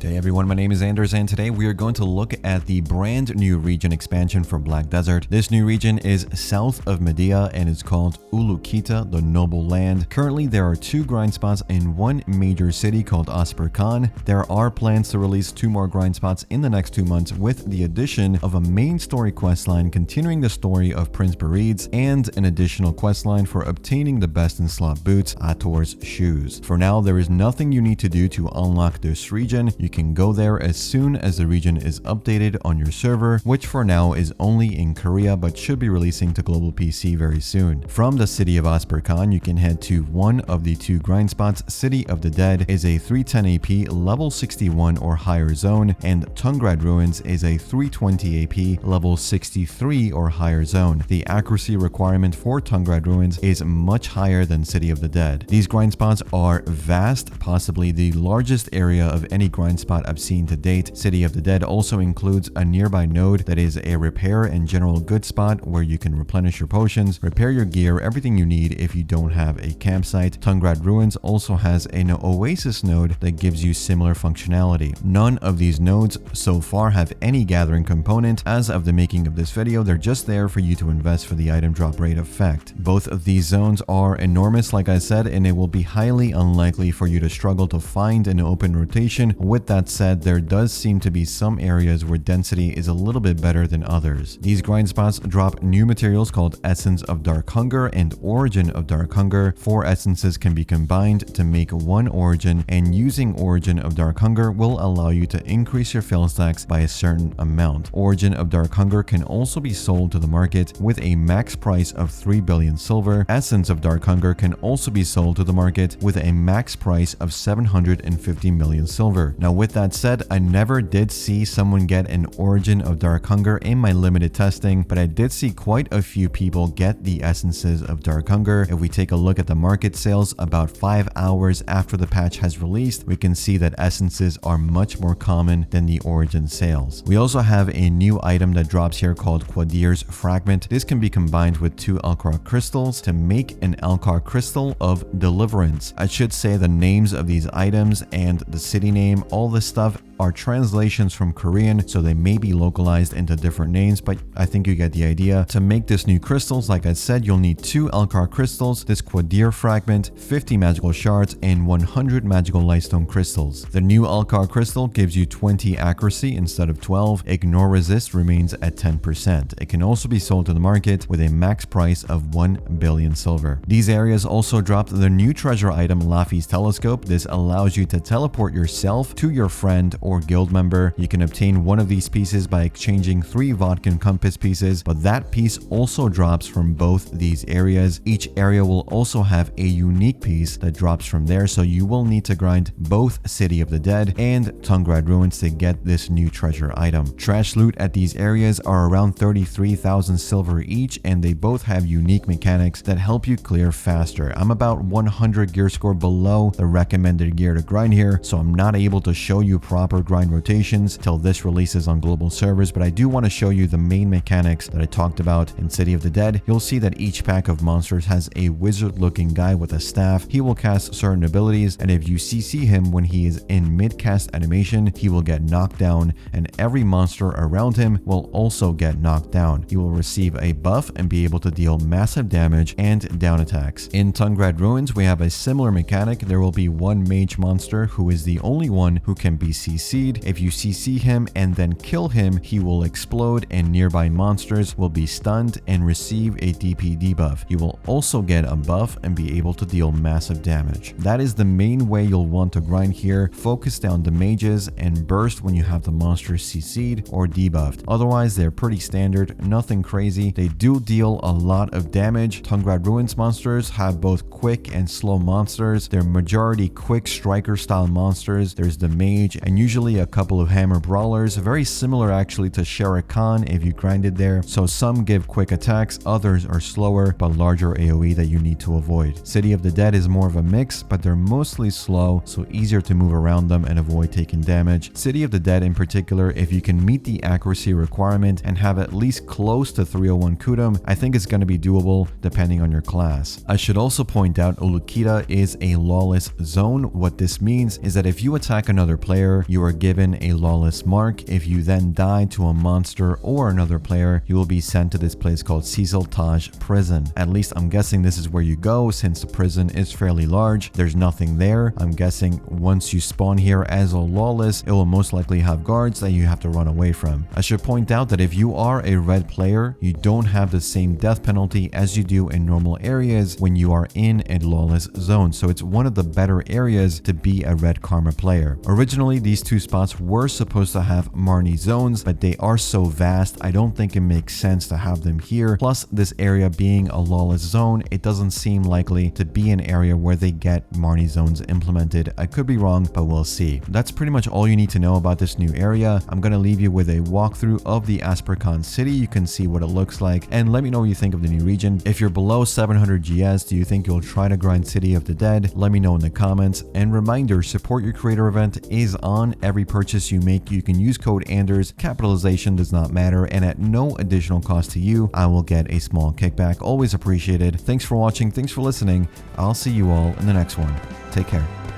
Hey everyone, my name is Anders and today we are going to look at the brand new region expansion for Black Desert. This new region is south of Medea and it's called Ulu Kita, the Noble Land. Currently there are 2 grind spots in one major city called Asperkan. There are plans to release 2 more grind spots in the next 2 months with the addition of a main story questline continuing the story of Prince Beredes and an additional questline for obtaining the best in slot boots, Ator's shoes. For now, there is nothing you need to do to unlock this region. You can go there as soon as the region is updated on your server, which for now is only in Korea but should be releasing to global PC very soon. From the city of Asperkan, you can head to one of the 2 grind spots. City of the Dead is a 310 AP level 61 or higher zone, and Tungrad Ruins is a 320 AP level 63 or higher zone. The accuracy requirement for Tungrad Ruins is much higher than City of the Dead. These grind spots are vast, possibly the largest area of any grind spot I've seen to date. City of the Dead also includes a nearby node that is a repair and general goods spot where you can replenish your potions, repair your gear, everything you need if you don't have a campsite. Tungrad Ruins also has an oasis node that gives you similar functionality. None of these nodes so far have any gathering component. As of the making of this video, they're just there for you to invest for the item drop rate effect. Both of these zones are enormous, like I said, and it will be highly unlikely for you to struggle to find an open rotation. With that said, there does seem to be some areas where density is a little bit better than others. These grind spots drop new materials called Essence of Dark Hunger and Origin of Dark Hunger. 4 essences can be combined to make 1 origin, and using Origin of Dark Hunger will allow you to increase your Failstacks by a certain amount. Origin of Dark Hunger can also be sold to the market with a max price of 3 billion silver. Essence of Dark Hunger can also be sold to the market with a max price of 750 million silver. Now with that said, I never did see someone get an Origin of Dark Hunger in my limited testing, but I did see quite a few people get the Essences of Dark Hunger. If we take a look at the market sales about 5 hours after the patch has released, we can see that Essences are much more common than the Origin sales. We also have a new item that drops here called Quadir's Fragment. This can be combined with 2 Elkarr Crystals to make an Elkarr Crystal of Deliverance. I should say the names of these items and the city name, all this stuff are translations from Korean, so they may be localized into different names, but I think you get the idea. To make this new crystals, like I said, you'll need 2 Elkarr Crystals, this Quadir Fragment, 50 magical shards, and 100 magical lightstone crystals. The new Elkarr Crystal gives you 20 accuracy instead of 12. Ignore resist remains at 10%. It can also be sold to the market with a max price of 1 billion silver. These areas also dropped the new treasure item Lafi's Telescope. This allows you to teleport yourself to your friend or guild member. You can obtain one of these pieces by exchanging 3 Vodkin Compass pieces, but that piece also drops from both these areas. Each area will also have a unique piece that drops from there, so you will need to grind both City of the Dead and Tungrad Ruins to get this new treasure item. Trash loot at these areas are around 33,000 silver each, and they both have unique mechanics that help you clear faster. I'm about 100 gear score below the recommended gear to grind here, so I'm not able to show you proper grind rotations till this releases on global servers, but I do want to show you the main mechanics that I talked about in City of the Dead. You'll see that each pack of monsters has a wizard looking guy with a staff. He will cast certain abilities, and if you CC him when he is in mid cast animation, he will get knocked down, and every monster around him will also get knocked down. He will receive a buff and be able to deal massive damage and down attacks. In Tungrad Ruins, we have a similar mechanic. There will be 1 mage monster who is the only one who can be CC'd. If you CC him and then kill him, he will explode and nearby monsters will be stunned and receive a DP debuff. You will also get a buff and be able to deal massive damage. That is the main way you'll want to grind here. Focus down the mages and burst when you have the monsters CC'd or debuffed. Otherwise, they're pretty standard, nothing crazy. They do deal a lot of damage. Tungrad Ruins monsters have both quick and slow monsters. They're majority quick striker style monsters. There's the mage and usually a couple of hammer brawlers, very similar actually to Shere Khan if you grinded there. So some give quick attacks, others are slower but larger AoE that you need to avoid. City of the Dead is more of a mix, but they're mostly slow, so easier to move around them and avoid taking damage. City of the Dead in particular, if you can meet the accuracy requirement and have at least close to 301 Kudum, I think it's going to be doable depending on your class. I should also point out Ulu Kita is a lawless zone. What this means is that if you attack another player, you are given a lawless mark. If you then die to a monster or another player, you will be sent to this place called Cecil-Taj Prison. At least I'm guessing this is where you go since the prison is fairly large. There's nothing there. I'm guessing once you spawn here as a lawless, it will most likely have guards that you have to run away from. I should point out that if you are a red player, you don't have the same death penalty as you do in normal areas when you are in a lawless zone. So it's one of the better areas to be a red karma player. Originally, these two spots were supposed to have Marnie zones, but they are so vast, I don't think it makes sense to have them here. Plus, this area being a lawless zone, it doesn't seem likely to be an area where they get Marnie zones implemented. I could be wrong, but we'll see. That's pretty much all you need to know about this new area. I'm going to leave you with a walkthrough of the Aspercon city. You can see what it looks like, and let me know what you think of the new region. If you're below 700 GS, do you think you'll try to grind City of the Dead? Let me know in the comments. And reminder, support your creator event is on. Every purchase you make, you can use code Anders. Capitalization does not matter, and at no additional cost to you, I will get a small kickback. Always appreciated. Thanks for watching. Thanks for listening. I'll see you all in the next one. Take care.